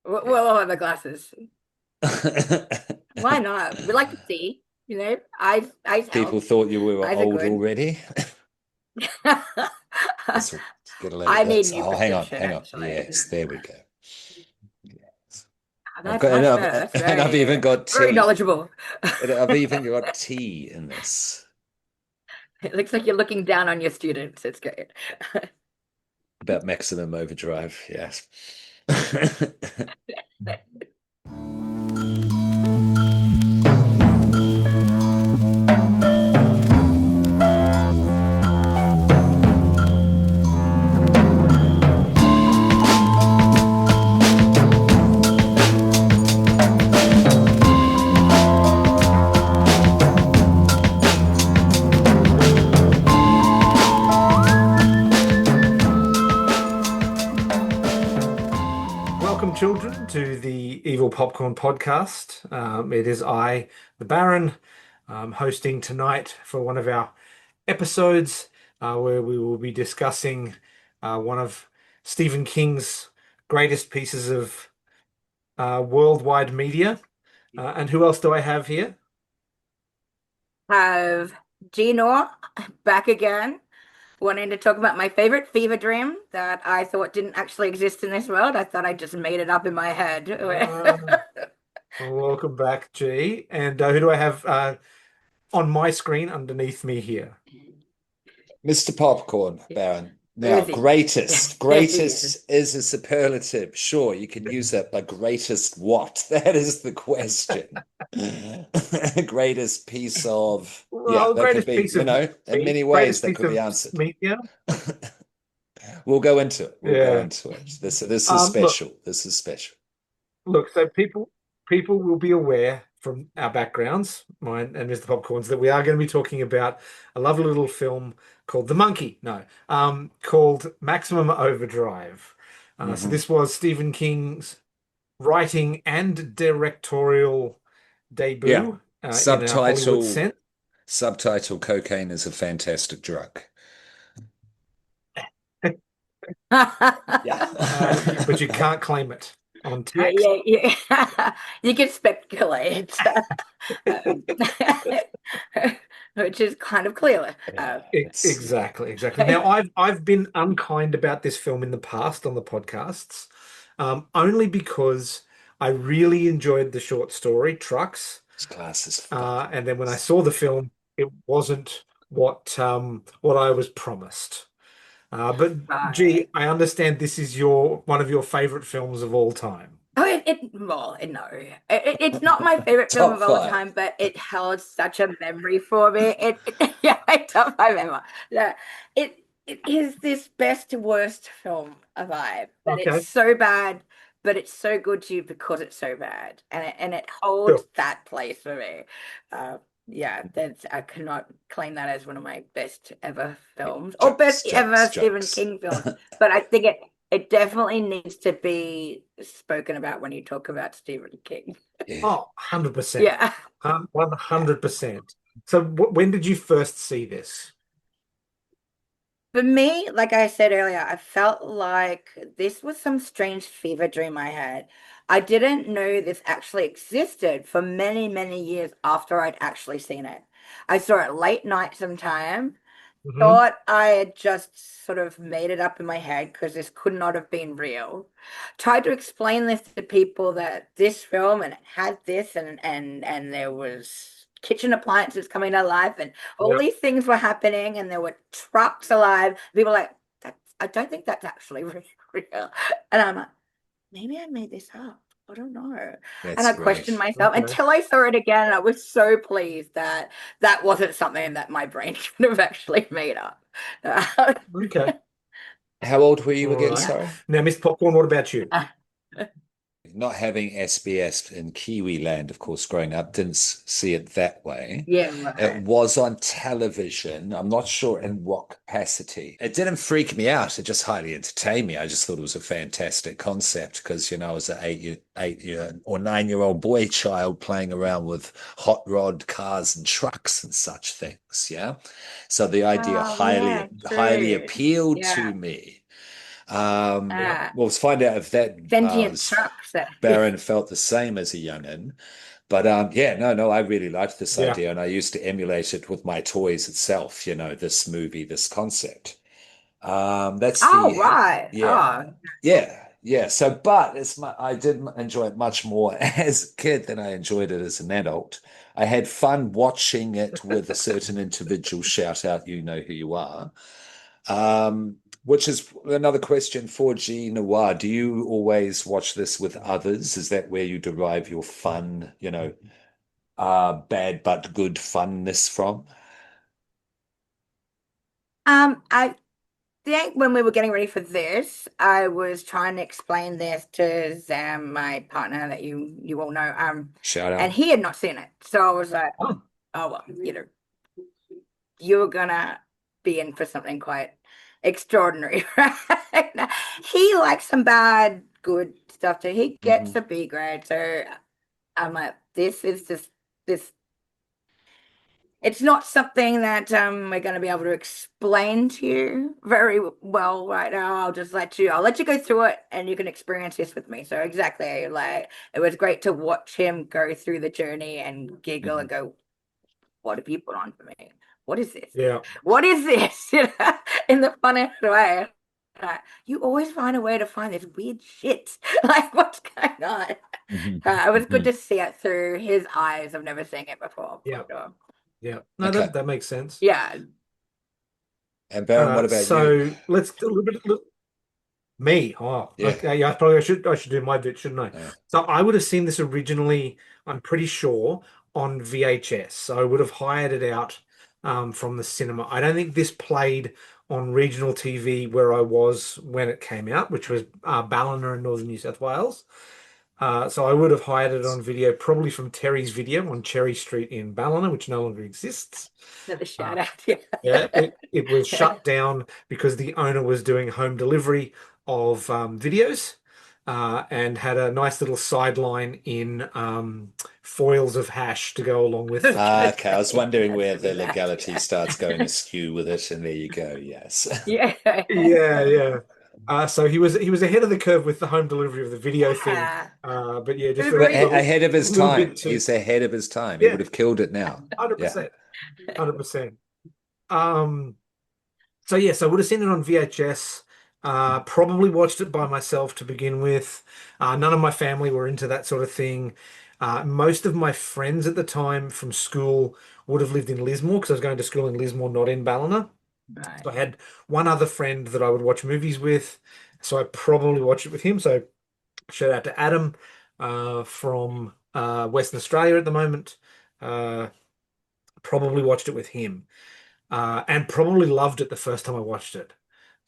Well, the glasses. Why not? We like to see, eyes People help. thought you were Eyes are old good. already. Let's get a load of I need this. new Oh, hang on, prescription, hang on. actually. Yes, there we go. Yes. I've That's got much enough, better. That's and I've even very, got very tea. knowledgeable. And I've even got tea in this. It looks like you're looking down on your students. It's great. About Maximum Overdrive, yes. Welcome, children, to the Evil Popcorn Podcast. It is I, the Baron, hosting tonight for one of our episodes where we will be discussing one of Stephen King's greatest pieces of worldwide media. And who else do I have here? Have Noir back again, wanting to talk about my favorite fever dream that I thought didn't actually exist in this world. I thought I just made it up in my head. Uh, Welcome back, G. And who do I have on my screen underneath me here? Mr. Popcorn, Baron. Where Now, is he? greatest. There he is. Greatest is a superlative. Sure, you can use that, but greatest what? That is the question. Greatest piece of, yeah, Well, that could greatest be, piece of in many ways greatest that piece could be of answered. media. We'll go into it. We'll go Yeah. into it. This is Look, special. This is special. so people will be aware from our backgrounds, mine and Mr. Popcorn's, that we are going to be talking about a lovely little film called The Monkey. No, called Maximum Overdrive. So Mhm. this was Stephen King's writing and directorial Yeah. debut in a Hollywood Subtitle, sense. subtitle, cocaine is a fantastic drug. Yeah. But you can't claim it on Yeah, text. yeah, yeah. You can speculate, um, which is kind of clear. Yeah, it's Exactly, exactly. Now, I've been unkind about this film in the past on the podcasts, only because I really enjoyed the short story Trucks, this class is fuck. and then when I saw the film, it wasn't what I was promised. But Right. gee, I understand this is your one of your favorite films of all time. Oh, well, no, it's not my favorite film Top of all five. time, but it held such a memory for me. Yeah, I don't remember. Yeah, it is this best to worst film alive, but it's Okay, so bad, but it's so good to you because it's so bad, and it sure, holds that place for me. Yeah, that's I cannot claim that as one of my best ever films or best Jokes, ever jokes, Stephen jokes. King films, but I think it definitely needs to be spoken about when you talk about Stephen King. Yeah. oh, 100%, Yeah. 100%. So, when did you first see this? For me, like I said earlier, I felt like this was some strange fever dream I had. I didn't know this actually existed for many, many years after I'd actually seen it. I saw it late night sometime, Hmm. thought I had just sort of made it up in my head because this could not have been real. Tried to explain this to people that this film and it had this and there was kitchen appliances coming to life and all Yeah. these things were happening and there were trucks alive. People were like, that's I don't think that's actually real. And I'm like, maybe I made this up. I don't know. And That's I questioned great. myself Okay. until I saw it again. And I was so pleased that that wasn't something that my brain could have actually made up. Okay. How old were you All again? right. Sorry. Now, Miss Popcorn, what about you? Not having SBS in Kiwi land, of course, growing up, didn't see it that way. Yeah, It right. was on television. I'm not sure in what capacity. It didn't freak me out. It just highly entertained me. I just thought it was a fantastic concept because, I was an 8 year or 9-year-old boy child playing around with hot rod cars and trucks and such things. Yeah. So the idea Oh, yeah, highly true. appealed Yeah. to me. Yeah. We'll find out if that Sentient trucks. Baron felt the same as a youngin. But yeah, no, I really liked this Yeah. idea, and I used to emulate it with my toys itself. This movie, this concept. That's Oh, the right. yeah, Oh, yeah. So, but I did enjoy it much more as a kid than I enjoyed it as an adult. I had fun watching it with a certain individual shout out, "You know who you are." Which is another question for G Noir. Do you always watch this with others? Is that where you derive your fun, bad but good funness from? I think when we were getting ready for this, I was trying to explain this to Zam, my partner that you all know, Shout and out. he had not seen it. So I was like, Oh, oh well, you're gonna be in for something quite extraordinary, right? He likes some bad, good stuff too. He Hmm. gets a B grade, so I'm like, this is just this. It's not something that we're going to be able to explain to you very well right now. I'll let you go through it and you can experience this with me. So exactly, like it was great to watch him go through the journey and giggle Hmm. and go, what have you put on for me? What is this? yeah. What is this? In the funniest way. You always find a way to find this weird shit. Like, what's going on? Hmm. It was good Hmm. to see it through his eyes. I've never seen it before, Yeah. for sure. Yeah. No, Okay. that makes sense. Yeah. And Baron, what about you? So let's do a little bit. Me. Oh, Yeah. okay. Yeah, I should do my bit, shouldn't I? Uh, So I would have seen this originally, I'm pretty sure, on VHS. So I would have hired it out from the cinema. I don't think this played on regional TV where I was when it came out, which was Ballina in northern New South Wales. So I would have hired it on video, probably from Terry's Video on Cherry Street in Ballina, which no longer exists. Another Uh, shout out. Yeah. yeah, it was shut down because the owner was doing home delivery of videos and had a nice little sideline in foils of hash to go along with them. okay, I was wondering That's where pretty the bad. legality Yeah. starts going askew with it, and there you go. Yes. Yeah. Yeah, yeah. So he was ahead of the curve with the home delivery of the video thing. Yeah. But yeah, just Who a But breathes? ahead of his little bit time. too. He's ahead of his time. He Yeah, would have killed it now. Yeah. 100%. 100%. Um, So yes, I would have seen it on VHS. Probably watched it by myself to begin with. None of my family were into that sort of thing. Most of my friends at the time from school would have lived in Lismore because I was going to school in Lismore, not in Ballina. Right. So I had one other friend that I would watch movies with. So I probably watched it with him. So shout out to Adam from Western Australia at the moment. Uh, probably watched it with him and probably loved it the first time I watched it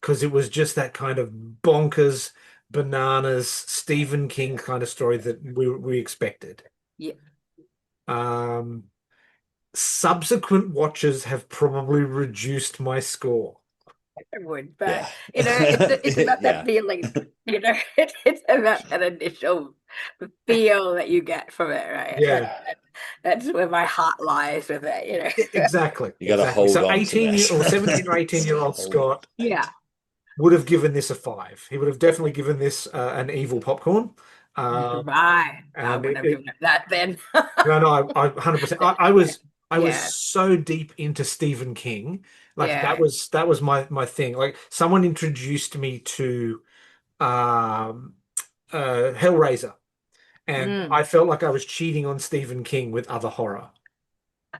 because it was just that kind of bonkers, bananas, Stephen King kind of story that we expected. Yeah. Um, Subsequent watches have probably reduced my score. I would, Yeah. but it's about that Yeah. feeling, it's about that initial feel that you get from it, right? Yeah, That's where my heart lies with it. exactly, You got to exactly. hold So on to 18 year or 17 or that. 18-year-old Hold on Scott tight. Yeah. would have given this a 5. He would have definitely given this an evil popcorn. Right. I And wouldn't have given it that then. no, I 100%. I was Yeah. so deep into Stephen King. Like that Yeah. was that was my thing. Like someone introduced me to um Hellraiser, and Mm, I felt like I was cheating on Stephen King with other horror.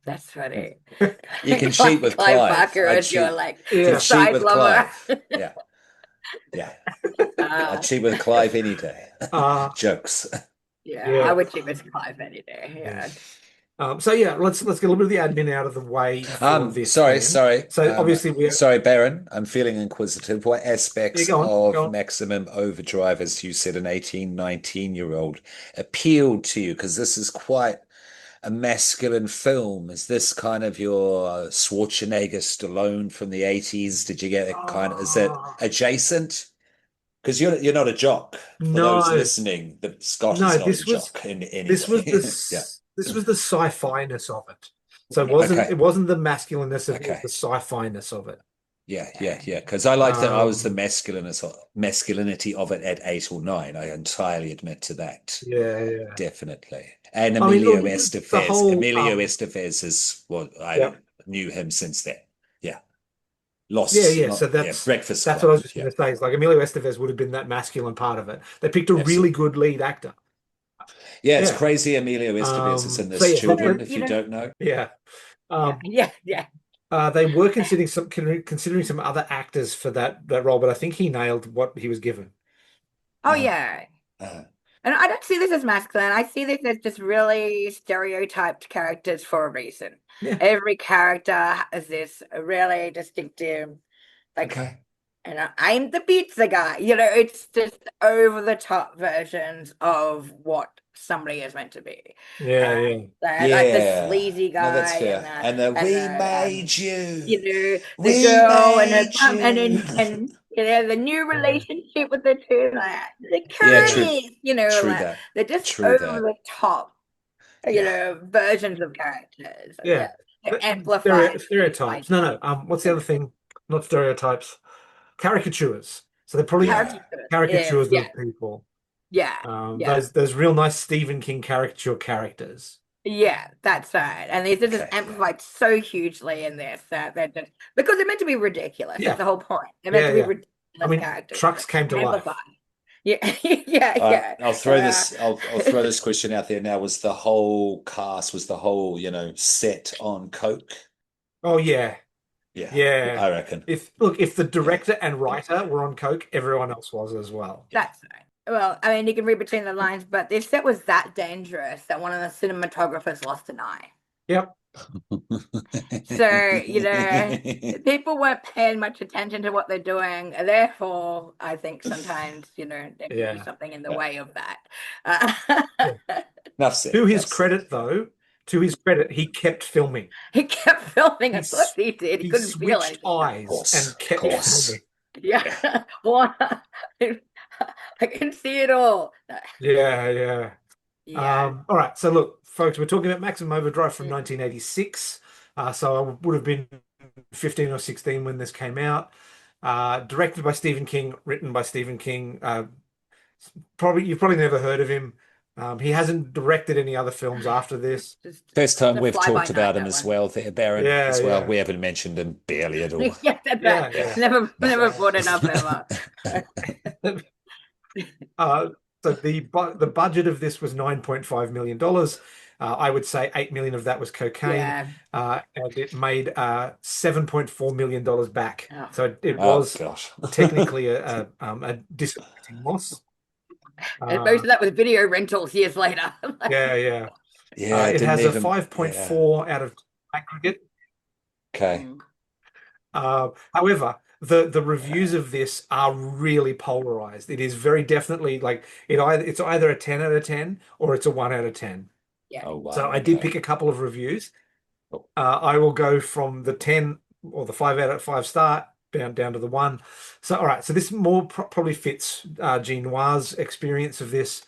that's funny. You can cheat Like with Clive Clive. Barker I'd as your cheat. like Can Yeah. cheat side with lover. Clive. Yeah. Yeah. I'd Uh, cheat with Clive any day. Uh Jokes. yeah, I yeah. would choose Clive any day. Yeah. Yeah. So yeah, let's get a little bit of the admin out of the way for this Sorry, then. sorry. So obviously we have Sorry, Baron. I'm feeling inquisitive. What yeah, aspects go of on. Maximum Overdrive, as you said, an 18, 19-year-old appealed to you? Because this is quite a masculine film. Is this kind of your Schwarzenegger Stallone from the 80s? Did you get a kind of, is that Oh, adjacent? Because you're not a jock. For those no. listening, the Scott is No, not a this was jock in this was the anything. Yeah. this was the sci-fi-ness of it. So it Okay. wasn't the masculineness of it, it was Okay. the sci-fi-ness of it. Yeah. Yeah. Because I like that I was the Um, masculinity of it at 8 or 9. I entirely admit to that. yeah. Definitely. And I mean, look, Emilio the Estevez. whole Emilio Estevez is what yeah, I knew him since then. Yeah. yeah. So Yeah, Breakfast that's what I Club. was just Yeah. going to say. Is like Emilio Estevez would have been that masculine part of it. They picked a really Absolutely. good lead actor. Yeah, it's Yeah. crazy Emilio Estevez is in So this, yeah, But children, if you don't know. yeah. yeah, Um, yeah, yeah. they were considering some other actors for that role, but I think he nailed what he was given. Oh Uh, yeah. uh, And I don't see this as masculine. I see this as just really stereotyped characters for a reason. Yeah. Every character has this really distinctive, like, okay. I'm the pizza guy. It's just over the top versions of what somebody is meant to be. Yeah, yeah. Like the Yeah. sleazy No, that's guy and fair. the And the and we the made you. the We girl and her made pump you. and the new Yeah. relationship with the two, like the Yeah, Yeah. true. Curtis, True like that. they're just True over that. the top, Yeah. versions of characters. Yeah, Yeah. they're amplified by Stereotypes. No, no. What's the other thing? Not stereotypes. Caricatures. So they're probably Yeah. characters. Yes, caricatures yeah, of people. yeah, yeah. Those real nice Stephen King caricature characters. Yeah, that's right. And these are just Okay. Yeah. amplified so hugely in this that they're just because they're meant to be ridiculous. That's Yeah. the whole point. They're meant Yeah, to be yeah. I ridiculous mean, characters, trucks came to amplified. life. Yeah, yeah, yeah. I'll throw Uh, this. I'll throw this question out there now. Was the whole cast, was the whole, set on Coke? Oh yeah. Yeah, Yeah. I reckon. If the Yeah. director and writer were on coke, everyone else was as well. Yeah. that's right. Well, I mean, you can read between the lines, but this set was that dangerous that one of the cinematographers lost an eye. Yep. So, people weren't paying much attention to what they're doing. Therefore, I think sometimes, there could be Yeah. something in the Yeah. way of that. Yeah. Enough said. To his Enough said. credit, though, to his credit, he kept filming. He kept filming. He Of course s- he did. He he couldn't feel switched anything else. Of eyes course. and Of kept Yeah. filming. course. Yeah. Yeah. Well, I can see it all. Yeah, yeah. Yeah. All right. So look, folks, we're talking about Maximum Overdrive from Mhm. 1986. So I would have been 15 or 16 when this came out. Directed by Stephen King, written by Stephen King. You've probably never heard of him. He hasn't directed any other films after this. First Just time a we've fly by talked night, about him that as one. well, there, Baron, Yeah, as well. yeah, We haven't mentioned him barely at all. Yeah, that's right. yeah, Yeah. yeah. Never brought it up ever. Uh, so the budget of this was $9.5 million. I would say 8 million of that was cocaine, Yeah. and it made $7.4 million back. Oh. So it Oh was gosh. technically a disappointing loss. And most Uh, of that was video rentals years later. yeah, yeah. Yeah, it It didn't has a even. Yeah. 5.4 out of aggregate. Okay. Mm. However, the reviews of this are really polarized. It is very definitely like it's either a 10 out of 10 or it's a 1 out of 10. Yeah. Oh So wow. I did Okay. pick a couple of reviews. Oh, I will go from the 10 or the 5 out of 5 star down to the 1. So all right, so this more probably fits Jean Noir's experience of this.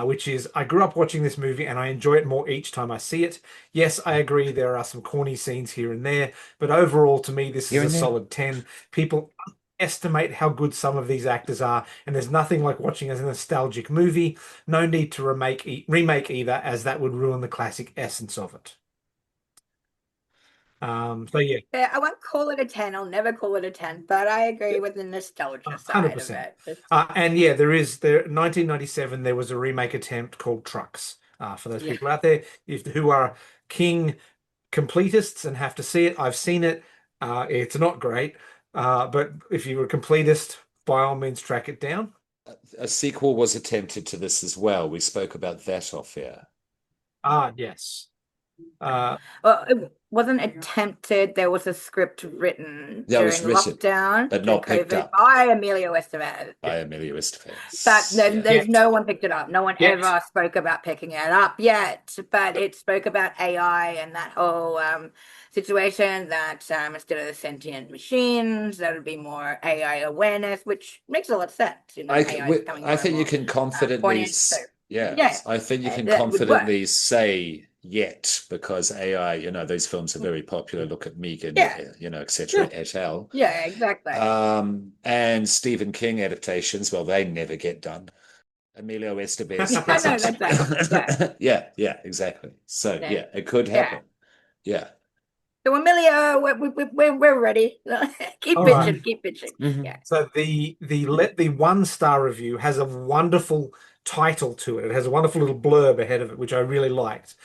Which is I grew up watching this movie and I enjoy it more each time I see it. Yes, I agree there are some corny scenes here and there, but overall to me this is here a and there. solid 10. People estimate how good some of these actors are, and there's nothing like watching a nostalgic movie. No need to remake either, as that would ruin the classic essence of it. So yeah, Yeah, I won't call it a 10. I'll never call it a 10, but I agree with the nostalgia side of 100%. it. And yeah, there 1997 there was a remake attempt called Trucks. For those Yeah. people out there who are King completists and have to see it, I've seen it. It's not great, but if you're a completist, by all means, track it down. A sequel was attempted to this as well. We spoke about that off air. Yes. Uh, Well, it wasn't attempted. There was a script written That was during written, lockdown, but during not picked COVID, up by Emilio Estevez. by Emilio But Estevez. then Yeah. there's no one picked it up. No one Yet. ever spoke about picking it up yet. But it spoke about AI and that whole situation that instead of the sentient machines, there would be more AI awareness, which makes a lot of sense. AI is becoming I more and think you more can confidently, poignant. So yeah, I think you can that would work. confidently say yet because AI, those films are very popular. Look at Megan, Yeah, etc. Yeah. et al. yeah, exactly. And Stephen King adaptations, well, they never get done. Emilio Estevez Yeah, no, isn't. that's right. Yeah, Yeah, exactly. So yeah, yeah, it could yeah. happen. Yeah. So Amelia, we're ready. Keep All right. pitching, keep pitching. Mhm. Yeah. So the 1-star review has a wonderful title to it. It has a wonderful little blurb ahead of it, which I really liked.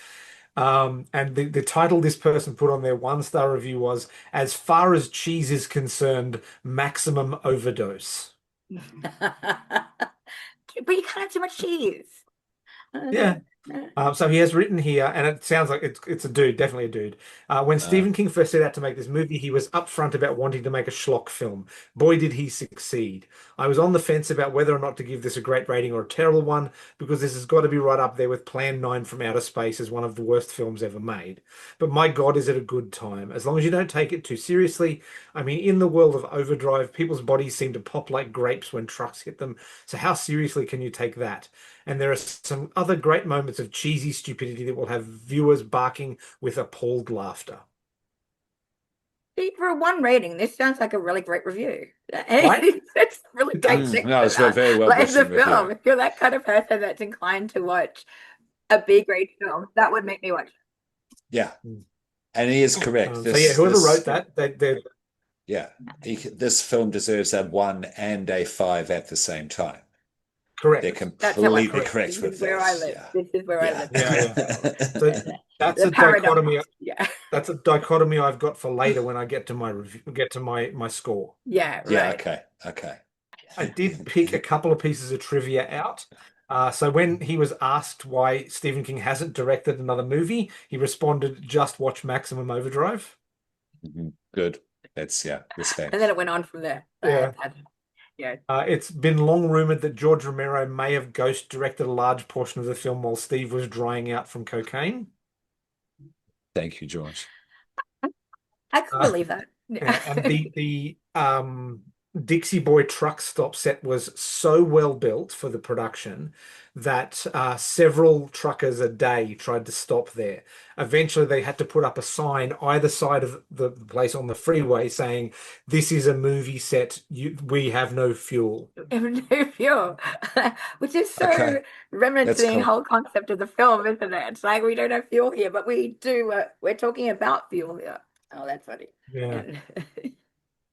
And the title this person put on their 1-star review was, "As far as cheese is concerned, maximum overdose." But you can't have too much cheese. Yeah. So he has written here, and it sounds like it's a dude, definitely a dude. When Uh, Stephen King first set out to make this movie, he was upfront about wanting to make a schlock film. Boy, did he succeed. I was on the fence about whether or not to give this a great rating or a terrible one, because this has got to be right up there with Plan 9 from Outer Space as one of the worst films ever made. But my God, is it a good time? As long as you don't take it too seriously. I mean, in the world of Overdrive, people's bodies seem to pop like grapes when trucks hit them. So how seriously can you take that? And there are some other great moments of cheesy stupidity that will have viewers barking with appalled laughter. See, for a 1 rating, this sounds like a really great review. Right? It's a really It great does. thing no, for it's a that. very well Like the written review. film, if you're that kind of person that's inclined to watch a B-grade film, that would make me watch it. Yeah, and he is correct. So yeah, whoever wrote that, Yeah, this film deserves a 1 and a 5 at the same time. They're correct. That's how I completely feel. correct This with is where I this. live. Yeah, This is where I yeah. live. Yeah, yeah. So The, that's the a paradox. dichotomy. Yeah. That's a dichotomy I've got for later when I get to my review, get to my score. Yeah, Yeah, right. okay. I did pick a couple of pieces of trivia out. So when he was asked why Stephen King hasn't directed another movie, he responded, "Just watch Maximum Overdrive." Good. That's And then respect. it went on from there. Yeah. Yeah. It's been long rumored that George Romero may have ghost directed a large portion of the film while Steve was drying out from cocaine. Thank you, George. I could Uh, believe that. yeah, and the Dixie Boy truck stop set was so well built for the production that several truckers a day tried to stop there. Eventually, they had to put up a sign either side of the place on the freeway saying, "This is a movie set. We have no fuel." No fuel, which is Okay, so remnant to that's the cool. whole concept of the film, isn't it? It's like we don't have fuel here, but we do. We're talking about fuel here. Oh, that's funny. Yeah. And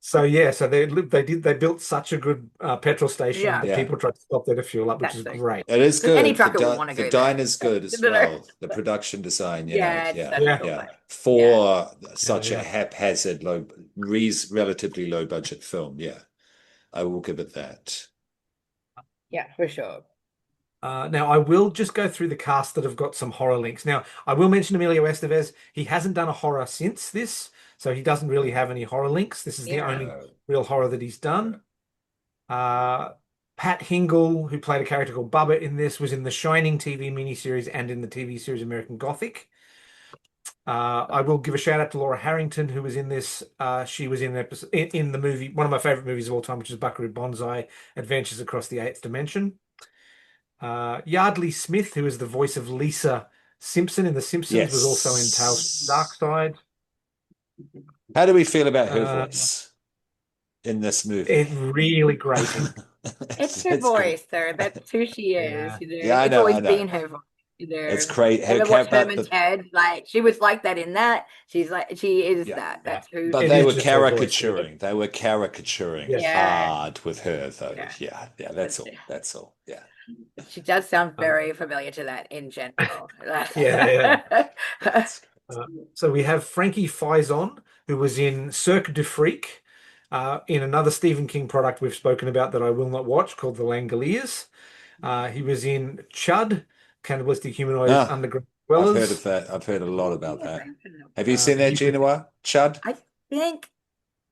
So yeah, so they built such a good petrol station yeah, that Yeah, people tried to stop there to fuel up, which is fantastic. great. it is Any good. The trucker would di want to the go there. diner's good as No, no. well. The production design, Yeah, it's such a Yeah, cool yeah. place. Yeah, For yeah, such a yeah. haphazard, relatively low budget film, yeah, I will give it that. yeah, for sure. Now I will just go through the cast that have got some horror links. Now I will mention Emilio Estevez. He hasn't done a horror since this, so he doesn't really have any horror links. This is the Yeah. only real horror that he's done. Pat Hingle, who played a character called Bubba in this, was in the Shining TV miniseries and in the TV series American Gothic. I will give a shout out to Laura Harrington, who was in this. She was in the movie, one of my favorite movies of all time, which is Buckaroo Banzai: Adventures Across the Eighth Dimension. Yardley Smith, who is the voice of Lisa Simpson in The Simpsons, was also in Tales from the Dark Yes. Side. How do we feel about her Uh, voice in this movie? it's really grating. It's her It's great. voice, though. That's who she is. Yeah. Yeah, I It's know, always I know. been her voice. It's great. Her Ever watch but Herman's Head? Like she was like that in that. She is yeah. that. Yeah. That's who But It she they is were just her voice. caricaturing. They were caricaturing Yeah. Yeah, hard with her, though. yeah. Yeah. That's all. That's all. Yeah. She does sound Um, very familiar to that in general. yeah, Yeah. so we have Frankie Faison, who was in Cirque du Freak, in another Stephen King product we've spoken about that I will not watch called The Langoliers. He was in Chud, Cannibalistic Humanoid Ah, Underground I've heard of Dwellers. that. I've heard a lot about Yeah, that. Have you seen that, He was, Genoa? Chud? I think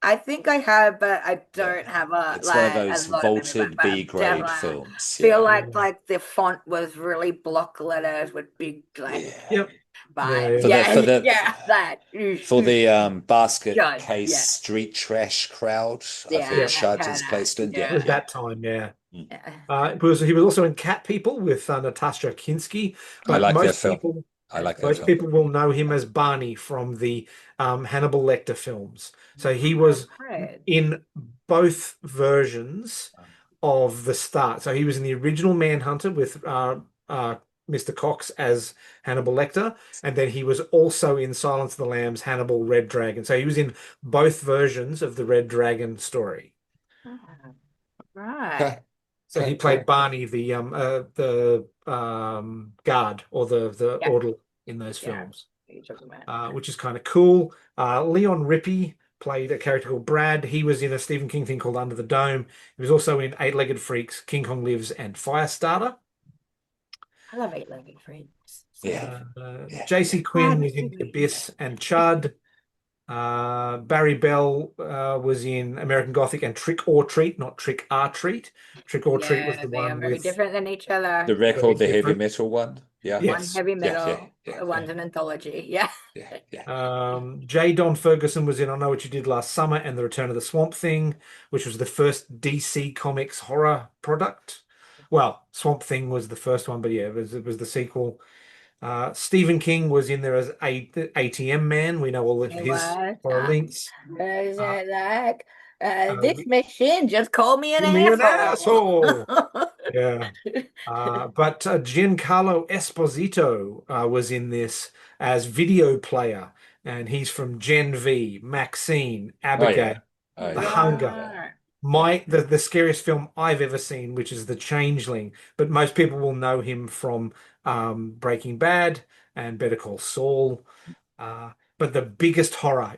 I think I have, but I Yeah. don't have a It's one of like a those lot of memory back. vaulted But I B grade definitely films. feel Yeah. like the font was really block letters with big like Yeah. yep, vibes. yeah, Yeah, For the yeah, that. for the basket Judge, case yeah, street trash crowd, I've yeah, heard yeah. that Chud kind is of, placed in. It Yeah, yeah, was yeah. that time, yeah. Mm. yeah. He was also in Cat People with Natasha Kinski, I but like that most film. people I like that Most film. people will know him as Barney from the Hannibal Lecter films. So he was Right. in both versions of the start. So he was in the original Manhunter with Mr. Cox as Hannibal Lecter, and then he was also in Silence of the Lambs, Hannibal Red Dragon. So he was in both versions of the Red Dragon story. Oh, Okay. right. So he Okay, played cool. Barney, the guard or the Yeah. orderly in those Yeah. films, You're talking about. which is kind of cool. Leon Rippey played a character called Brad. He was in a Stephen King thing called Under the Dome. He was also in Eight-Legged Freaks, King Kong Lives, and Firestarter. I love eight-legged friends. So Yeah. good. Yeah. JC Quinn was in The Abyss and Chud. Barry Bell was in American Gothic and Trick or Treat, not Trick or Treat. Trick or Treat was Yeah, the they are one very with different than each The other. record, very the heavy different. metal one. Yeah. One Yes. heavy Yeah. Yeah. metal, Yeah. Yeah. one's an anthology. Yeah. Yeah. Yeah. J. Don Ferguson was in I Know What You Did Last Summer and The Return of the Swamp Thing, which was the first DC Comics horror product. Well, Swamp Thing was the first one, but yeah, it was the sequel. Stephen King was in there as a ATM Man. We know all of It his was. horror links. Is Uh, it like this we, machine just called me an me an asshole? asshole. Yeah. But Giancarlo Esposito was in this as video player, and he's from Gen V, Maxine, Oh Abigail, yeah. Oh The yeah. Hunger. Right. The scariest film I've ever seen, which is The Changeling, but most people will know him from Breaking Bad and Better Call Saul. But the biggest horror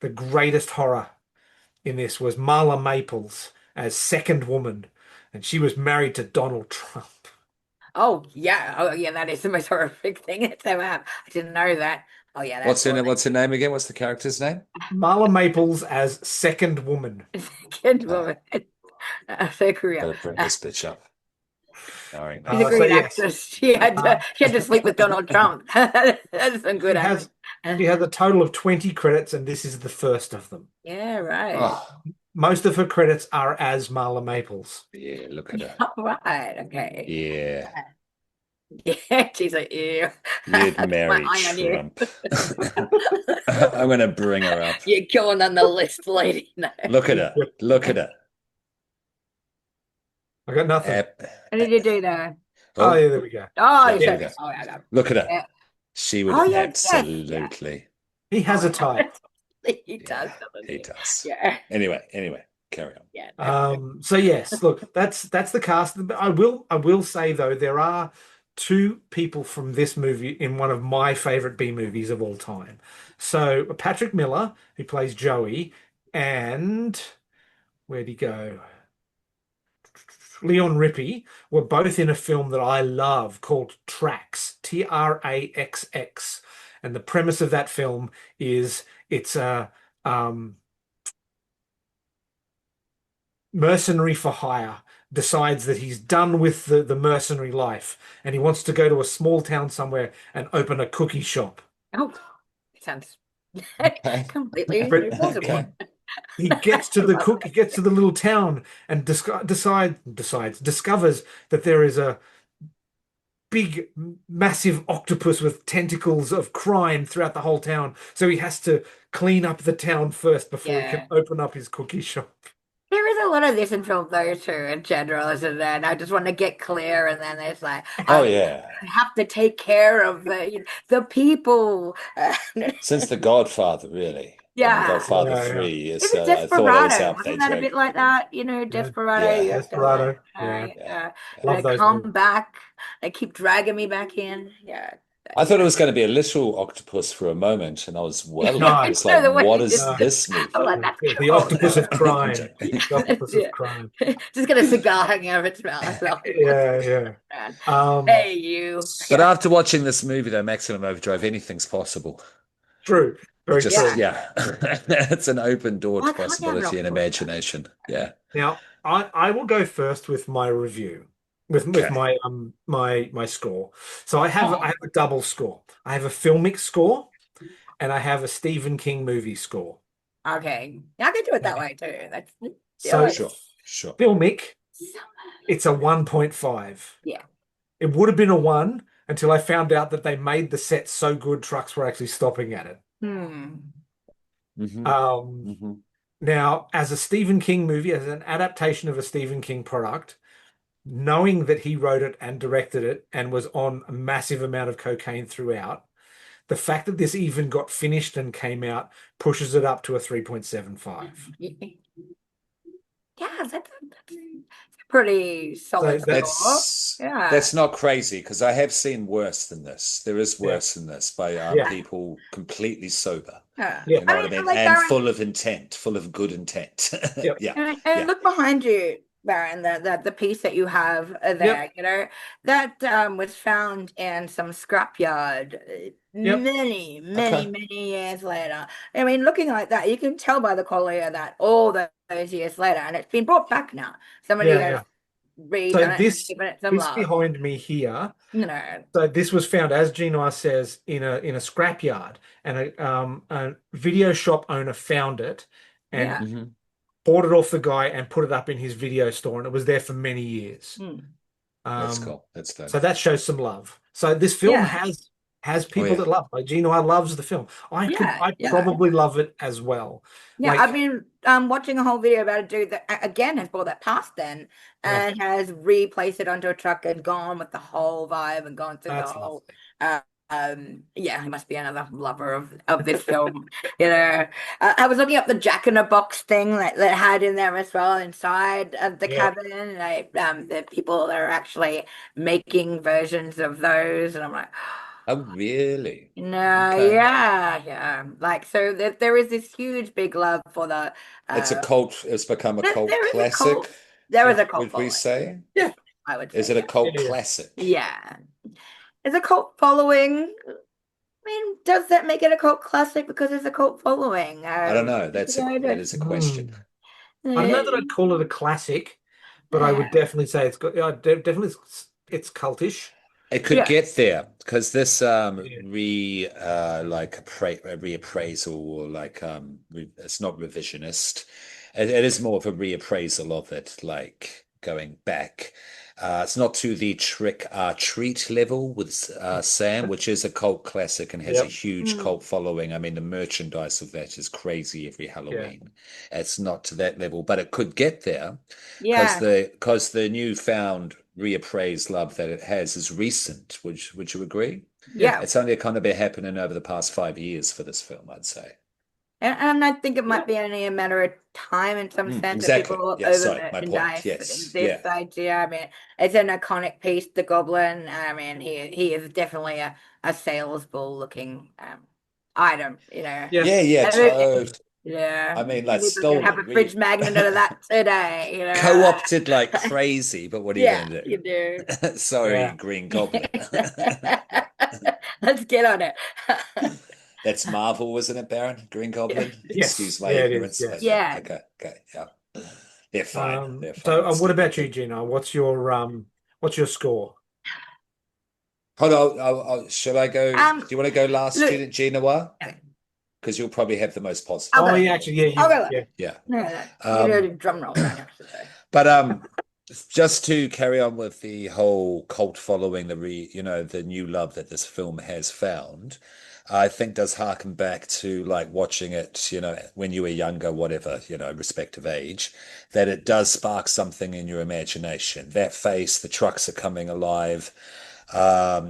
the greatest horror in this was Marla Maples as second woman, and she was married to Donald Trump. Oh yeah. Oh yeah, that is the most horrific thing that's ever happened. I didn't know that. Oh yeah, that's all What's her name again? What's the character's name? Marla Maples as second woman. second Uh, woman. So Korea. Gotta bring this bitch up. All right, She's a So great Maxine. yes, actress. She had uh, to sleep with Donald Trump. That's some good she acting. has she has a total of 20 credits, and this is the first of them. Yeah, right. Oh, Most of her credits are as Marla Maples. yeah, look at her. All right. Okay. Yeah. Yeah, she's like, ew. You'd That's my marry eye on you. Trump. I'm gonna bring her up. You're going on the list, lady. No. Look at her. Look at her. I got nothing. What did you do there? Oh, Oh, yeah, there we go. Oh, yeah, you there Yeah, we showed go. me. Oh, yeah, I got it. Look at her. Yeah. She Oh, would yeah, yes, yeah. absolutely. he has Oh, a type. he does, Yeah, doesn't he he? does. Yeah. Anyway, carry on. Yeah. No. So yes, look, that's the cast. I will say though, there are two people from this movie in one of my favorite B movies of all time. So Patrick Miller, who plays Joey, and where'd he go? Leon Rippey were both in a film that I love called Trax, Traxx. And the premise of that film is it's a mercenary for hire decides that he's done with the mercenary life and he wants to go to a small town somewhere and open a cookie shop. Oh, it sounds Okay. completely But plausible. he gets to he gets to the little town and discovers that there is a big, massive octopus with tentacles of crime throughout the whole town. So he has to clean up the town first before he can Yeah. open up his cookie shop. There is a lot of this in film though too, in general, isn't there? And I just want to get clear, and then there's like, Oh I yeah. have to take care of the people. Since The Godfather, really. I mean, Yeah. Godfather Yeah, yeah. 3 is Even I thought it was Desperado, out there wasn't that a bit dragging. like that? You know, Yeah. Desperado, Yeah. you have to like, Desperado. Yeah. Yeah. Love those come movies. back. They keep dragging me back in. Yeah. I thought it was going to be a literal octopus for a moment, and I was well, No. I was like, The way what you is just, this I'm like, movie? that's The cool. octopus of crime. Yeah. The octopus of crime. Just got a cigar hanging over its mouth. Yeah, yeah. Man. Um, Hey, you. But Yeah. after watching this movie, though, Maximum Overdrive, anything's possible. True. It Very just, true. yeah, it's an open door to Why can't you have an possibility and octopus? imagination. Yeah. Now, I will go first with my review, with Okay. my score. So I have a double score. I have a filmic score and I have a Stephen King movie score. Okay. I can do it that way too. That's So Sure. filmic, it's a 1.5. Yeah. It would have been a 1, until I found out that they made the set so good trucks were actually stopping at it. Hmm. Hmm. Um, Hmm. Now, as a Stephen King movie, as an adaptation of a Stephen King product, knowing that he wrote it and directed it and was on a massive amount of cocaine throughout, the fact that this even got finished and came out pushes it up to a 3.75. Yeah, that's a pretty So solid that, score. Yeah. That's not crazy because I have seen worse than this. There is yeah, worse than this by yeah, people completely sober. Yeah. yeah, You I know what I mean, mean? like And Baron, full of intent, full of good intent. yeah, Yeah, and yeah. look behind you, Baron, the piece that you have yep, there, that was found in some scrapyard yep, Okay. many years later. I mean, looking like that, you can tell by the quality of that all those years later, and it's been brought back now. Somebody yeah, has yeah. So redone it, this given it some this love. behind me here. You know, So this was found, as Gino says, in a scrapyard, and a video shop owner found it and yeah. Hmm. bought it off the guy and put it up in his video store, and it was there for many years. Hmm. That's Um, cool. That's dope. so that shows some love. So this film Yeah. has Oh people yeah. that love. Like Gino loves the film. Yeah. I Yeah. probably love it as well. Yeah, I've Like been watching a whole video about a dude that again has bought that past then yeah, and has replaced it onto a truck and gone with the whole vibe and gone through the that's whole lovely. yeah, he must be another lover of this film. I was looking up the Jack in a Box thing that had in there as well inside of the Yeah, cabin. Like the people that are actually making versions of those, and I'm like, Oh really? no, Okay. yeah. Like so there is this huge big love for the It's a uh cult. It's become a cult there is a classic. cult there is yeah, a cult Would we following, say? yeah, I would Is say, it a yeah. cult yeah. classic? Yeah. Is a cult following. I mean, does that make it a cult classic because it's a cult following? I don't know. That Yeah, is a question. Hmm. I don't know that I'd call it a classic, but I would definitely say it's got definitely it's cultish. It could yeah, get there because this Yeah, reappraisal or it's not revisionist. It is more of a reappraisal of it, like going back. It's not to the trick treat level with Sam, which is a cult classic and has a yep, huge mm, cult following. I mean, the merchandise of that is crazy every yeah, Halloween. It's not to that level, but it could get there because yeah, the newfound reappraised love that it has is recent. Would you agree? yeah, yeah. It's only kind of been happening over the past 5 years for this film, I'd say. And I think it yeah. might be only a matter of time in some sense that people Exactly. will Yeah, over sorry, my point. merchandise Yes. this Yeah. idea. I mean, it's an iconic piece, the Goblin. I mean, he is definitely a sales bull looking item, Yeah. Yeah, yeah, And totally. yeah, I mean, like people can have stolen, a fridge magnet out of that today. co-opted like crazy, but what are you Yeah, going to you do. do? Sorry, Yeah. Green Goblin. Let's get on it. That's Marvel, wasn't it, Baron? Green Yeah. Goblin? Yes. Excuse my Yeah, it is. ignorance, but Yes. yeah, Yeah. okay, okay, yeah. They're fine. They're So fine. what Still about good. you, Gino? What's your score? Hold on, should I go? Do Um, you want to go last, look, Gina? okay, Because you'll probably have the most I'll positive Oh go. yeah, opinion. actually, yeah, I'll you go. yeah. Yeah. No. You do Um, a drum roll, don't you? but just to carry on with the whole cult following, the new love that this film has found, I think does harken back to like watching it, when you were younger, whatever, respective age, that it does spark something in your imagination. That face, the trucks are coming alive.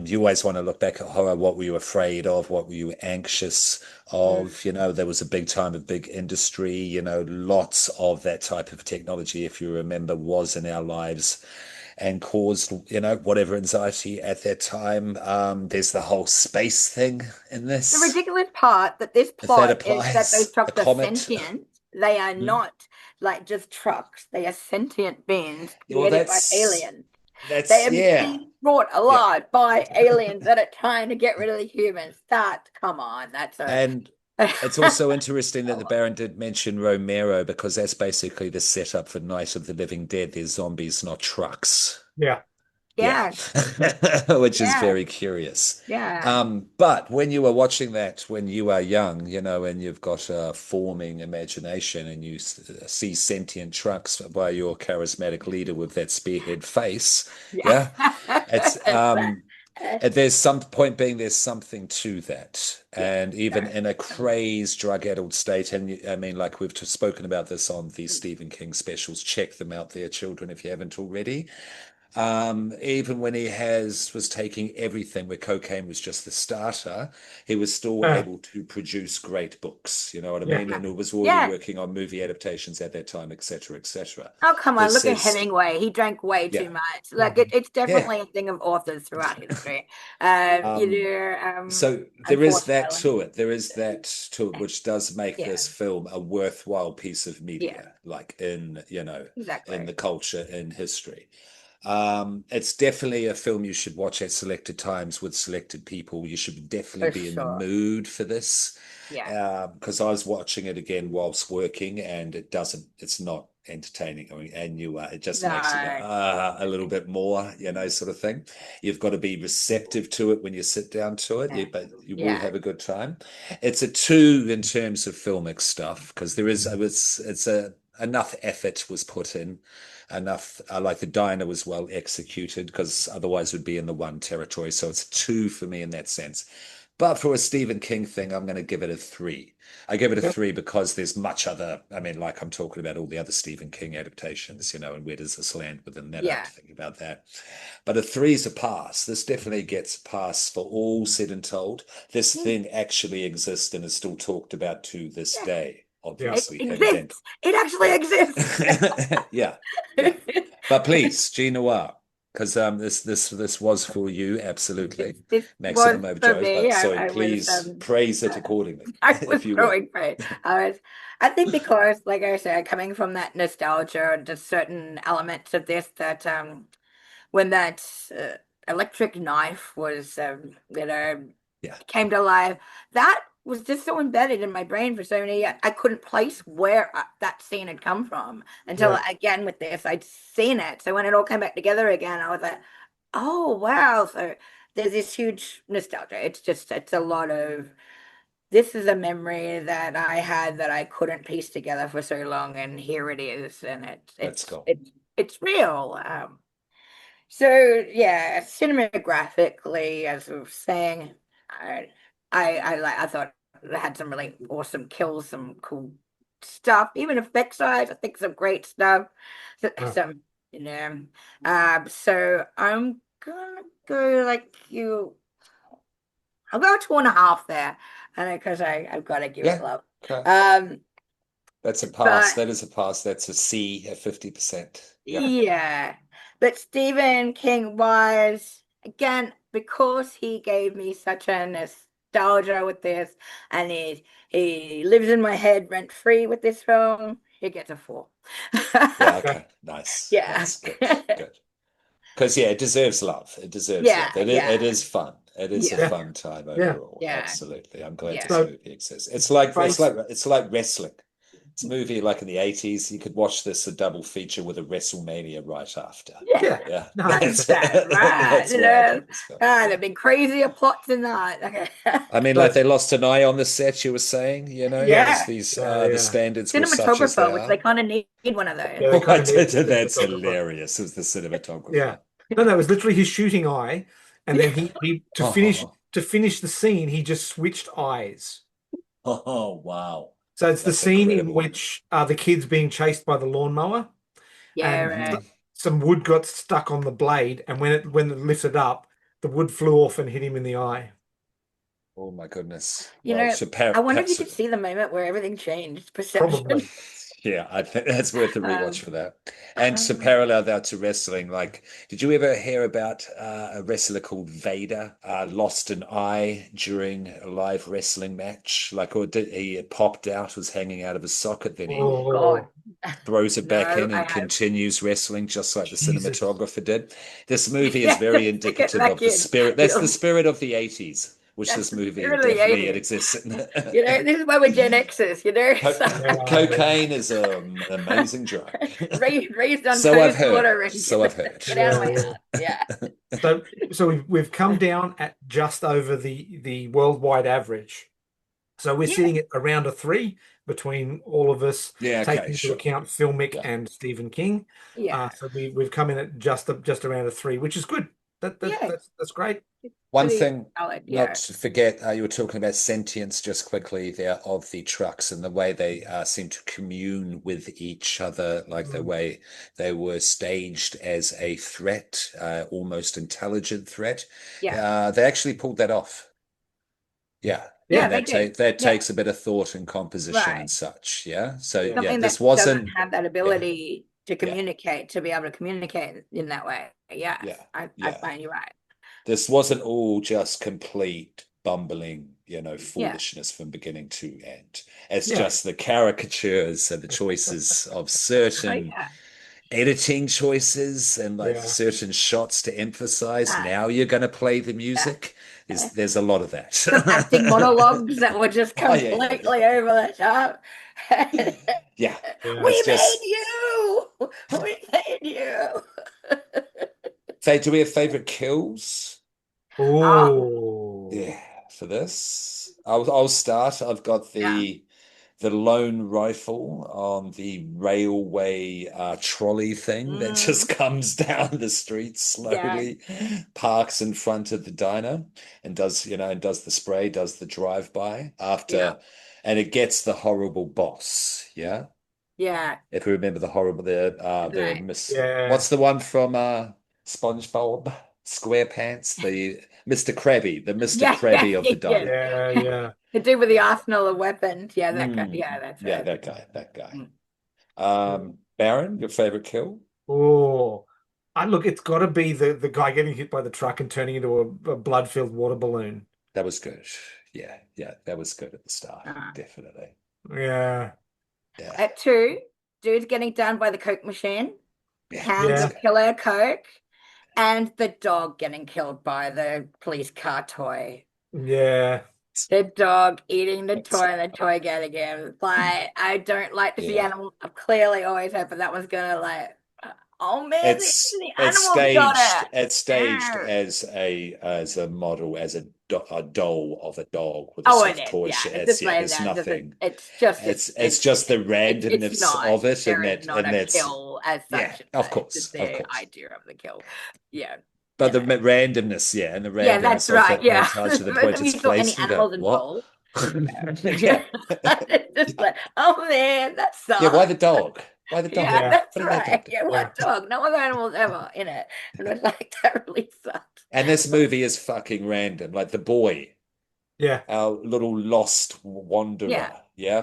You always want to look back at horror. What were you afraid of? What were you anxious Mm. of? There was a big time of big industry, lots of that type of technology, if you remember, was in our lives and caused, whatever anxiety at that time. There's the whole space thing in The this, ridiculous part that this if that plot is that those applies. A trucks are comet. sentient. They are Hmm? not like just trucks. They are sentient beings Well, created by aliens. They are yeah, being brought yeah. alive by aliens that are trying to get rid of the humans. Come on, that's a And it's also interesting that the Baron did mention Romero because that's basically the setup for Night of the Living Dead. They're zombies, not trucks. Yeah. Yeah, yeah, which is yeah, very curious. yeah. But when you were watching that when you are young, and you've got a forming imagination and you see sentient trucks by your charismatic leader with that spearhead face, Yeah. yeah, it's There's some point being there's something to that. Yeah, And even no, in a crazed, drug-addled state, and I mean, like we've spoken about this on the mm, Stephen King specials, check them out there, children, if you haven't already. Even when he was taking everything where cocaine was just the starter, he was still Uh, able to produce great books. You know what I yeah. mean? And he was already yeah. working on movie adaptations at that time, etc., etc. Oh, come on, This look at is, Hemingway. He drank way too yeah, much. Like Mhm. it's yeah. definitely a thing of authors throughout history. You Um, know, so there is that unfortunately. to it. There is that to it, which does make Yeah, this film a worthwhile piece of yeah, media, like in, in the exactly. culture, in history. It's definitely a film you should watch at selected times with selected people. You should definitely For be in the sure. mood for this. Yeah. Because I was watching it again whilst working, and it's not entertaining. I mean, and it just makes you go, No. a little bit more, sort of thing. You've got to be receptive to it when you sit down to it, Yeah. but you will Yeah. have a good time. It's a two in terms of filmic stuff because enough effort was put in, enough. Like the diner was well executed because otherwise it would be in the one territory. So it's a two for me in that sense. But for a Stephen King thing, I'm going to give it a three. I give it a Yeah. three because there's much other. I mean, like I'm talking about all the other Stephen King adaptations, and where does this land within that? I have Yeah. to think about that. But a three's a pass. This definitely gets a pass for all said and told. This Mm, thing actually exists and is still talked about to this yeah. day. Yeah. It Obviously, having been, exists. It actually exists. yeah, yeah. But please, G Noir, because this was for you, absolutely. This was Maximum for Overdrive. me. But so I was please praise it uh, accordingly, I was if you will. going for it. I think because, like I said, coming from that nostalgia and just certain elements of this that when that electric knife was Yeah, came to life, that was just so embedded in my brain for so many years. I couldn't place where that scene had come from until Yeah. again with this I'd seen it. So when it all came back together again, I was like, oh wow. So there's this huge nostalgia. It's a lot of this is a memory that I had that I couldn't piece together for so long, and here it is, and it's let's it's go. it's it's real. So yeah, cinematographically, as we were saying, I I thought it had some really awesome kills, some cool stuff. Even effects wise, I think some great stuff. Yeah. Some, you know. So I'm gonna go like you. I'll go 2.5 there, and because I've got to give it Yeah, love. okay. Um, That's a pass. but That is a pass. That's a C at 50%. Yeah, yeah, but Stephen King was again because he gave me such a nostalgia with this, and he lives in my head rent free with this film. He gets a four. yeah. Yeah. Okay, nice, Yeah, nice, good, good. Because yeah, it deserves love. It deserves love. yeah, It yeah, is fun. It is a yeah, Yeah. fun time Yeah. overall. yeah, Absolutely. I'm glad yeah, this So movie exists. It's like based, wrestling. It's a movie like in the 80s. You could watch this a double feature with a WrestleMania right after. yeah. yeah, Yeah. no, That's 100%. that, right? That's You why I know, picked this film. there've been crazier plots than that. Okay. I mean, like So they lost an eye on the set, you were saying, because Yeah. these yeah, the yeah. standards were such as they Cinematographer, which they are. kind of need one of those. Yeah, they Oh, I kind of need did. a That's cinematographer. hilarious. It was the Yeah. cinematographer. No, no, it was literally his shooting eye, and then he Oh, to finish the scene, he just switched eyes. oh, wow. So it's the That's scene in incredible. which the kid's being chased by the lawnmower, Yeah, and Hmm. right. some wood got stuck on the blade, and when it lifted up, the wood flew off and hit him in the eye. Oh my goodness. You Well, know, so I wonder if you perhaps, could see the moment where everything changed, perception. Probably. yeah, I think that's worth a rewatch Um, for that. And to um, parallel that to wrestling, like, did you ever hear about a wrestler called Vader lost an eye during a live wrestling match? Like, or did he it popped out, was hanging out of his socket, then he oh God. Oh, throws it back No, in I and have. continues wrestling just like the Jesus. cinematographer did. This movie is Yeah, very just stick it indicative back of the in. spirit. That's the You spirit of the 80s, which that's this the movie spirit of the definitely it 80s. exists in. This is why we're Gen Xers, Co- So Yeah, cocaine is an amazing drug. raised on So I've toast heard. water and So I've heard. get out of yeah, my yeah. house. Yeah. So we've come down at just over the worldwide average. So we're Yeah. sitting at around a three between all of us, Yeah, okay, taking into sure. account Filmic Yeah. and Stephen King. Yeah. So we've come in at just around a three, which is good. Yeah, That's great. it's One pretty thing solid. not Yeah. to forget, you were talking about sentience just quickly there of the trucks and the way they seem to commune with each other, like the Mm. way they were staged as a threat, almost intelligent threat. Yeah. They actually pulled that off. Yeah. Yeah. Yeah, And they did. that Yeah. takes a bit of thought and composition Right. and such. Yeah. So Yeah. yeah, Something this that doesn't wasn't. have that Yeah. ability to Yeah. communicate, to be able to communicate in that way. Yes, Yeah. I Yeah. find you right. This wasn't all just complete bumbling, Yeah. foolishness from beginning to end. It's Yeah. just the caricatures and the choices of Oh certain yeah. editing choices and like Yeah. certain shots to emphasize. Right. Now you're going to play the Yeah. music. Yeah. There's a lot of Some acting that. monologues that were just Oh yeah, completely over the top. yeah. Yeah. It's We made just. you. We made you. Say, do we have favorite kills? Oh, Oh. Yeah, for this, I'll start. I've got yeah. the lone rifle on the railway trolley thing that Mm, just comes down the street yeah. slowly, parks in front of the diner, and does the spray, does the drive-by Yeah. after, and it gets the horrible boss. Yeah, Yeah. if you remember the Right. Miss, Yeah. what's the one from SpongeBob SquarePants, the Mr. Krabby, the Mr. Yeah. Yeah. Krabby of the Yeah. diner. Yeah. Yeah. To do with the Yeah. arsenal of weapons. Yeah, that guy. Mm, Yeah, that's yeah, right. that guy. Mm. Baron, your favorite kill? Oh. I look, it's got to be the guy getting hit by the truck and turning into a blood-filled water balloon. That was good. Yeah, yeah, that was good at the start. Uh, Definitely. Yeah. Yeah, at two, dude's getting done by the Coke machine, yeah, that cans was Yeah. of good. killer Coke, and the dog getting killed by the police car toy. Yeah. The dog eating the That's toy and the toy getting him. Like, I don't like to see yeah. animals. I've clearly always have, but that was gonna like, oh man, the It's animal got staged. it. It's staged Ah. as a model, as a doll of a dog with a Oh, it soft is. toy. Yeah, it's It's just yeah. laying There's down. Just nothing. It's it's just the it's randomness not. of it, There is not and a that's kill as yeah. such. Of It's just course, of the course. idea of the kill. Yeah, But you the know. randomness, yeah, and the Yeah, that's randomness of right. it, and Yeah. it's hard to the First point time it's you saw any placed, and you go, animals what? involved. Yeah. Yeah. It's just like, oh man, that Yeah, why sucks. the dog? Why the dog? Yeah, Yeah. that's What did that right. dog do? Yeah, Yeah. what dog? No other animals ever in it. And it was like, that really sucked. And this movie is fucking random. Like the boy, Yeah. our little lost Yeah, wanderer, yeah,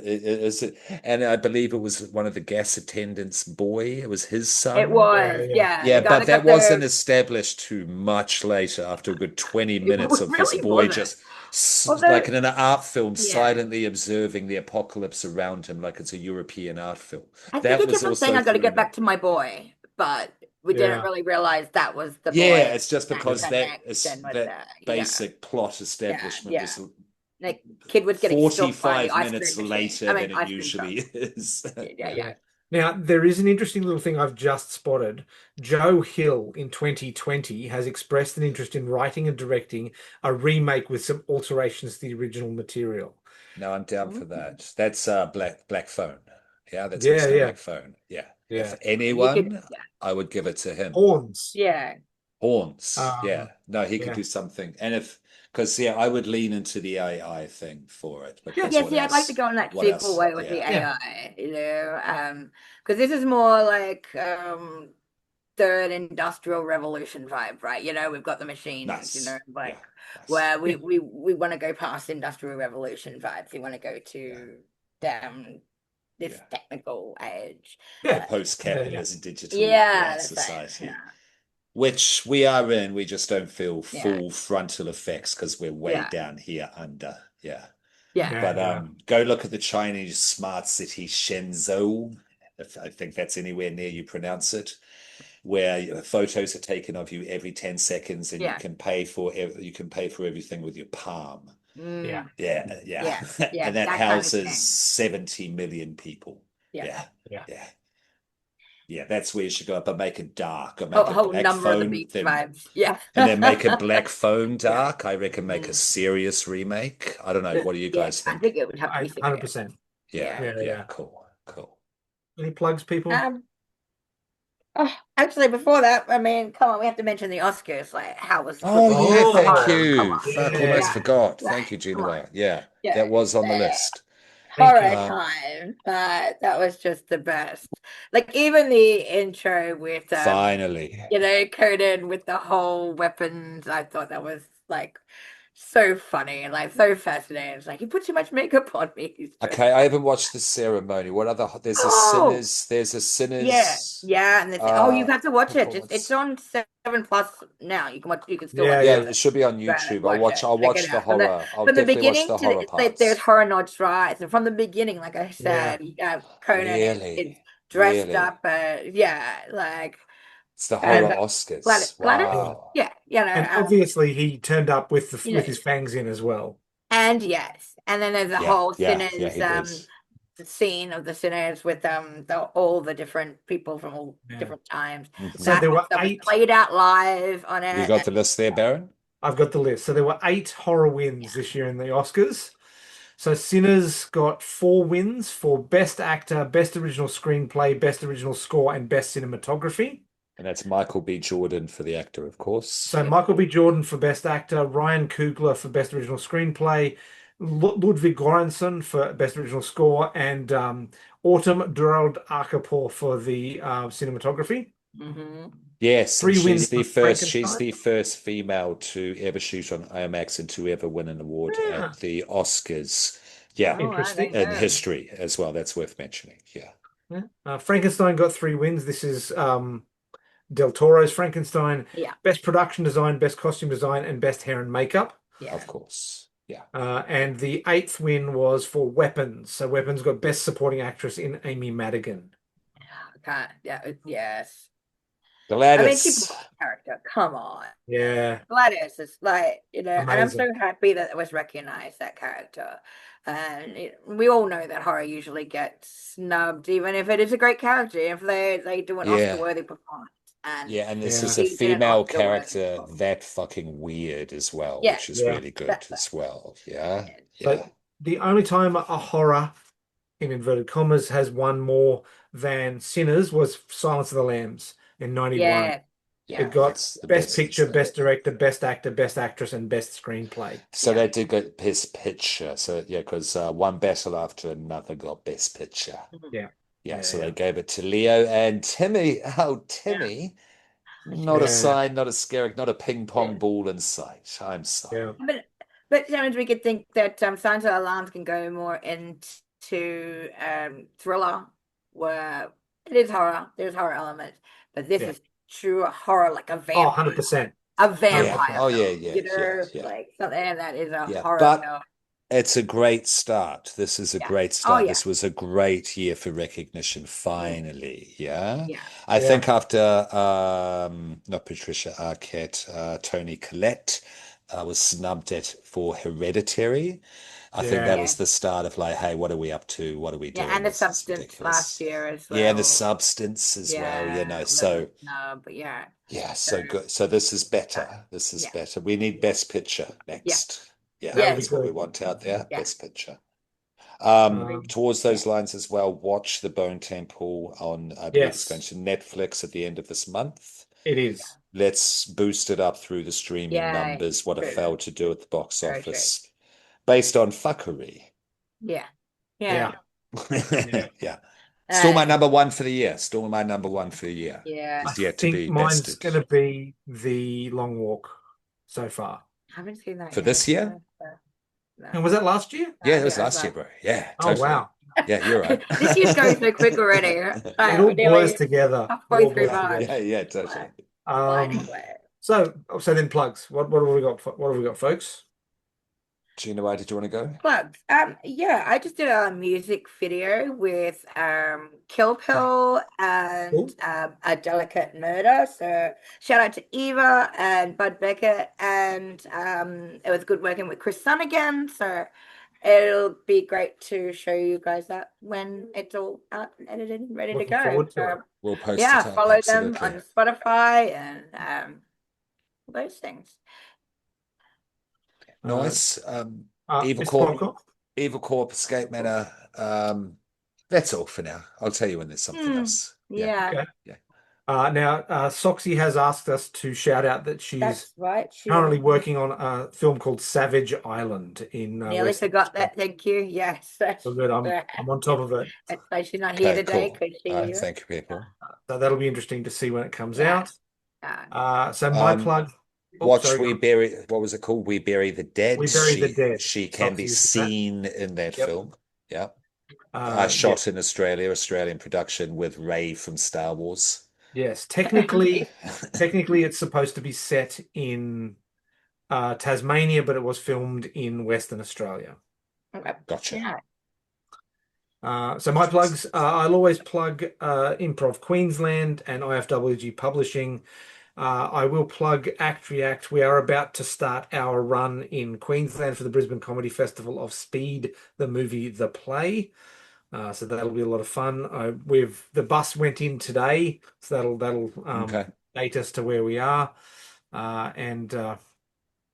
is it, and I believe it was one of the gas attendants' boy. It was his it son. Yeah. was. Yeah. Yeah, Yeah, the guy but that that got wasn't the, established too much later, after a good 20 it minutes of this really boy wasn't. just Although, like in an art film, yeah. silently observing the apocalypse around him like it's a European art film. I think That he was kept on saying, also I got to thrown get in. back to my boy, but we didn't Yeah. really realize that was the Yeah, boy it's just that because connection with the, that yeah, basic plot yeah, establishment yeah. was The kid was getting stalked by the 45 ice cream minutes machine. later I mean, than it ice cream usually truck. is. Yeah, yeah, Yeah. yeah. Yeah. Now, there is an interesting little thing I've just spotted. Joe Hill in 2020 has expressed an interest in writing and directing a remake with some alterations to the original material. No, I'm down for Mm. that. That's Black Phone. Yeah, that's Yeah, Mr. yeah, Black Phone. Yeah. If yeah. You could, anyone, yeah, I would give it to him. Horns. yeah, Horns. Um, Yeah. No, he could yeah. do something. And because yeah, I would lean into the AI thing for it Yeah. because yeah. what See, I'd like to else? go in that What sequel else? way with the Yeah. Yeah. AI, because this is more like third industrial revolution vibe, right? We've got the machines, Nice. like Yeah. Nice. where Yeah. we want to go past industrial revolution vibes. We want to go Yeah. to down this Yeah. technical age. The Yeah. Yeah. post-capitalism digital Yeah, that's right. society, Yeah, which we are in. We just don't feel yeah, full frontal effects because we're way yeah, down here under. Yeah. yeah. But Yeah. go look at the Chinese smart city Shenzhou. If I think that's anywhere near you pronounce it, where photos are taken of you every 10 seconds and Yeah. you can pay for everything with your palm. Yeah. Mm, Yeah, yeah. yeah, yeah, And that that kind of houses thing. 70 million people. Yeah. Yeah, Yeah. yeah. Yeah, that's where you should go, but make it dark or A make it whole black number of the phone, beach then vibes. Yeah. and then make a black phone Yeah. dark. I reckon make a Mm. serious remake. I don't know. What do you Yeah, guys I think think? it would have to be serious. 100%. Yeah, Yeah. Yeah. yeah, Yeah. cool, cool. Any plugs, people? Um, Oh, actually, before that, I mean, come on, we have to mention the Oscars. Like, how was the Oh football? yeah, Come thank Oh, on, come you. on. Fuck, almost yeah. Yeah, forgot. Thank you, like, come Gina. on. Yeah, Yeah, that was on the the list. Thank you. horror Um, time. That was just the best. Like, even the intro with Finally. Conan with the whole weapons. I thought that was like so funny and like so fascinating. It's like, you put too much makeup on me. He's just Okay, I like, haven't watched the ceremony. What other? oh. There's a Yeah, sinners yeah, and oh, you have to watch it. It's performance. on 7 plus now. You can watch. You can still Yeah, watch it. Yeah, yeah. it should be on But YouTube. watch it. I'll Check it watch the out horror. I'll from the definitely watch beginning the to horror the, like there's parts. horror nods right, and from the beginning, like I Yeah. said, Conan is Really? dressed Really? up. Yeah, like It's the horror and Oscars. Gladys. Yeah. Wow. Yeah, And obviously he turned up with the you with know, his fangs in as well. and yes, and then there's a Yeah, whole yeah, sinners he did. the scene of the sinners with all the different people from all Yeah. different times. So Mhm. That there whole were stuff was eight. played out live on You it. got And the list there, Baron? I've got the list. So there were eight horror yeah. wins this year in the Oscars. So Sinners got four wins for Best Actor, Best Original Screenplay, Best Original Score, and Best Cinematography. And that's Michael B. Jordan for the actor, of course. So Yeah. Michael B. Jordan for Best Actor, Ryan Coogler for Best Original Screenplay, Ludwig Göransson for Best Original Score, and Autumn Durald Arkapour for the cinematography. Hmm. Yes, and Three wins for she's Frankenstein. the first female to ever shoot on IMAX and to ever win an award at Yeah, the Oscars. Yeah, Oh, I interesting. don't in know. history as well. That's worth mentioning. Yeah, Yeah. Frankenstein got three wins. This is Del Toro's Frankenstein, Yeah, Best Production Design, Best Costume Design, and Best Hair and Makeup. of yeah. course. Yeah. And the eighth win was for Weapons. So Weapons got Best Supporting Actress in Amy Madigan. Can't. Yeah, yes. I mean, she Gladys. brought a character. Come on. Yeah, Gladys is like, and I'm amazing. so happy that it was recognized, that character. And we all know that horror usually gets snubbed, even if it is a great character, if they do an Yeah. Oscar-worthy performance. And Yeah, and this Yeah, is a she did an female Oscar-worthy character performance. that fucking weird as well, Yeah, which is yeah. really good exactly. as well. Yeah. Yeah. Yeah. So the only time a horror, in inverted commas, has won more than Sinners was Silence of the Lambs in 91. Yeah, It yeah. got That's the Best best it's Picture, there. Best Director, Best Actor, Best Actress, and Best Screenplay. So Yeah. they did get best picture. So yeah, because one battle after another got best picture. Mhm. Yeah, Yeah, yeah, so they yeah. gave it to Leo and Timmy. Oh, Yeah. Timmy. Not a Yeah, sign, not a skerrick, not a ping pong Yeah. ball in sight. I'm yeah. sorry. But sometimes we could think that Santa Alarms can go more into thriller, where it is horror. There's horror elements, but this Yeah. is true horror, like Oh, 100%. a 100%. Yeah. vampire Oh, yeah, film. yeah, yeah, yeah, Like something that is a yeah. horror But film. it's a great start. This is a Yeah. great Oh start. yeah. This was a great year for recognition, Mm. finally. Yeah. Yeah. I Yeah, think after not Patricia Arquette, Tony Collette was snubbed at for Hereditary. I think that yeah, Yeah. was the start of like, hey, what are we up to? What are we Yeah. doing? And the This is substance last ridiculous. year as Yeah, and the well. substance as well, you Yeah. know. A little So snub, but yeah. yeah, So so good. So this is uh, better. This is yeah. better. We need Best Picture Yeah. next. Yeah, that would be Yes. that's what we good. want out there. Yeah. Best Picture. Um, Towards Yeah. those lines as well, watch The Bone Temple on, I believe it's going yes, to Netflix at the end of this month. it is. Let's boost it up through the streaming Yeah. numbers, what it True. failed to do at the box Very true. office, based on fuckery. Yeah. Yeah. Yeah, yeah. Yeah. Still my And number one for the year. Still my number one for the year. yeah, I Is yet to think be mine's bested. going to be The Long Walk so far. I haven't seen that For yet. this year? No. And was that last year? Yeah, it was Yeah, it's last year, like bro. Yeah, Oh, totally. wow. Yeah, you're right. this year's going so quick already. It all We're blurs nearly together. It halfway all through blurs Yeah, March. together. yeah, yeah, Like, totally. sliding Um, away. so then plugs. What have we got? What have we got, folks? Gina, why did you want to go? Plugs. Yeah, I just did a music video with Kill Pill and Cool. A Delicate Murder. So shout out to Eva and Bud Beckett, and it was good working with Chris Sun again. So it'll be great to show you guys that when it's all out and edited and ready to Looking go. forward to it. So We'll post yeah, it up, follow them absolutely. on Spotify and those things. Uh, Nice. Evil Mr. Corp, Popcorn. Evil Corp, Escape Manor. That's all for now. I'll tell you when there's something Hmm. else. Yeah, Yeah. Okay. yeah. Now, Soxy has asked us to shout out that she's That's right. currently working on a film called Savage Island in Nearly Western forgot Australia. that. Thank you. Yes, that's So good. I'm on top of it. that's why she's not here Okay, today cool. because she. Thank you, people. So that'll be interesting to see when it comes Yeah. out. So my plug. Watch We Bury, what was it called? We Bury the Dead. We Bury the Dead. She can be Soxy is seen in that Yep. film. Yeah. Yeah. Shot in Australia, Australian production with Ray from Star Wars. Yes, technically it's supposed to be set in Tasmania, but it was filmed in Western Australia. Gotcha. So my plugs, I'll always plug Improv Queensland and IFWG Publishing. I will plug Act React. We are about to start our run in Queensland for the Brisbane Comedy Festival of Speed, the movie, the play. So that'll be a lot of fun. The bus went in today, so that'll date us to where we are. And I'm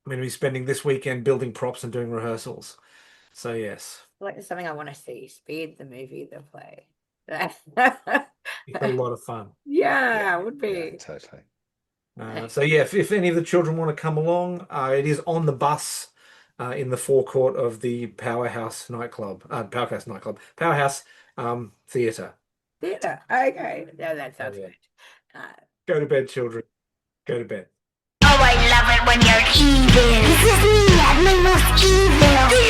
going to be spending this weekend building props and doing rehearsals. So yes, Like it's something I want to see. Speed, the movie, the play. it's a lot of fun. Yeah, it would be. Yeah, totally. So yeah, if any of the children want to come along, it is on the bus in the forecourt of the Powerhouse Theatre. Theatre. Okay. Yeah, that sounds yeah. good. Go to bed, children. Go to bed. Oh, I love it when you're evil. This is me at my most evil.